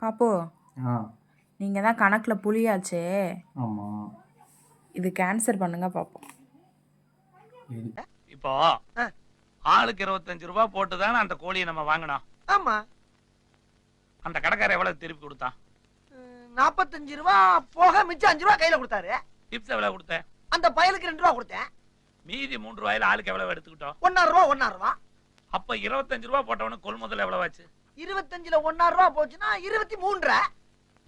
பாப்போ ஆ நீங்கள் தான் கணக்கில் புளியாச்சே, ஆமாம். இது கேன்சல் பண்ணுங்க பார்ப்போம். இப்போ ஆளுக்கு 25 ரூபாய் போட்டு தானே அந்த கோழியை நம்ம வாங்கினோம். ஆமா. அந்த கடைக்காரர் எவ்வளவு திருப்பி கொடுத்தான்? 45 ரூபா போக மிச்சம் 5 ரூபா கையில கொடுத்தாரு. டிப்ஸ் எவ்வளவு கொடுத்த? அந்த பயலுக்கு 2 ரூபா கொடுத்தேன். மீதி 3 ரூபாயில ஆளுக்கு எவ்வளவு எடுத்துக்கிட்டோம்? 1.5 ரூபா 1.5 ரூபா. அப்ப 25 ரூபாய் போட்டவனுக்கு கொள்முதல் எவ்வளவு ஆச்சு? 25ல 1.5 ரூபா போச்சுன்னா 23.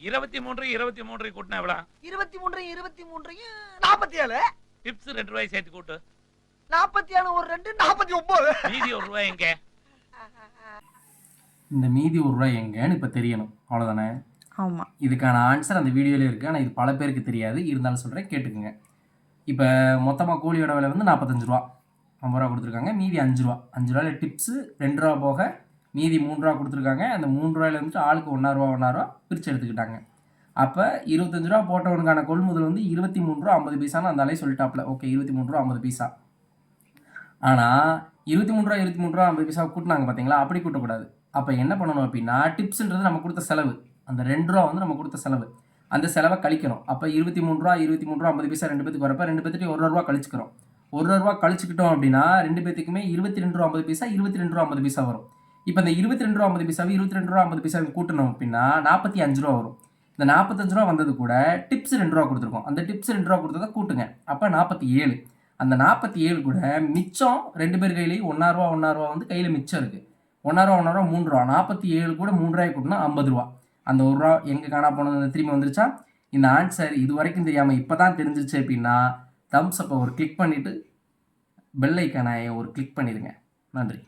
23 கூட்டினா எவ்வளவு? 23 47. டிப்ஸ் 2 ரூபாய் சேர்த்து கூட்டு. 47 ஒரு 2 49. மீதி 1 ரூபாய் எங்க? இந்த மீதி 1 ரூபாய் எங்கன்னு இப்போ தெரியணும், அவ்வளோதானே? ஆமாம். இதுக்கான ஆன்சர் அந்த வீடியோவில் இருக்குது. ஆனால் இது பல பேருக்கு தெரியாது, இருந்தாலும் சொல்கிறேன், கேட்டுக்குங்க. இப்போ மொத்தமாக கோழியோட விலை வந்து 45 ரூபா, 50 ரூபா கொடுத்துருக்காங்க. மீதி 5 ரூபா. 5 ரூபாயில் டிப்ஸு 2 ரூபா போக மீதி 3 ரூபா கொடுத்துருக்காங்க. அந்த 3 ரூபாயில் வந்துட்டு ஆளுக்கு 1.5 ரூபா 1.5 ரூபா பிரித்து எடுத்துக்கிட்டாங்க. அப்போ 25 ரூபா போட்டவனுக்கான கொள்முதல் வந்து 23 ரூபா 50 பைசான்னு அந்த அலையை சொல்லிட்டாப்ல. ஓகே, 23 ரூபா 50 பைசா. ஆனால் 23 ரூபா 50 பைசா கூட்டினாங்க பார்த்தீங்களா? அப்படி கூட்டக்கூடாது. அப்போ என்ன பண்ணணும் அப்படின்னா, டிப்ஸுன்றது நம்ம கொடுத்த செலவு. அந்த 2 ரூபா வந்து நம்ம கொடுத்த செலவு. அந்த செலவை கழிக்கணும். அப்போ 23 ரூபா 50 பைசா 2 பேத்துக்கு வரப்போ 2 பேர்த்துட்டு 1 ரூபா கழிச்சுக்கிறோம். 1 ரூபா கழிச்சுக்கிட்டோம் அப்படின்னா 2 பேத்துக்குமே 22 ரூபா 50 பைசா 22 ரூபா 50 பைசா வரும். இப்போ இந்த 22 ரூபா 50 பைசாவை 22 ரூபா 50 பைசாவை கூட்டணும் அப்படின்னா 45 ரூபா வரும். இந்த 45 ரூபா வந்தது கூட டிப்ஸ் 2 ரூபா கொடுத்துருக்கோம். அந்த டிப்ஸ் 2 ரூபா கொடுத்ததை கூட்டுங்க. அப்போ 47. அந்த 47 கூட மிச்சம் 2 பேர் கையிலையும் 1.5 ரூபா 1.5 ரூபா வந்து கையில் மிச்சம் இருக்குது. 1.5 ரூபா 1.5 ரூபா 3 ரூபா. 47 கூட 3 ரூபாய் கூட்டினா 50 ரூபா. அந்த 1 ரூபா எங்கே காணா போனது திரும்பி வந்துருச்சா? இந்த ஆன்சர் இது வரைக்கும் தெரியாமல் இப்போ தான் தெரிஞ்சிச்சு அப்படின்னா தம்ஸ் அப்பை ஒரு கிளிக் பண்ணிவிட்டு பெல் ஐக்கானை ஒரு கிளிக் பண்ணிடுங்க. நன்றி.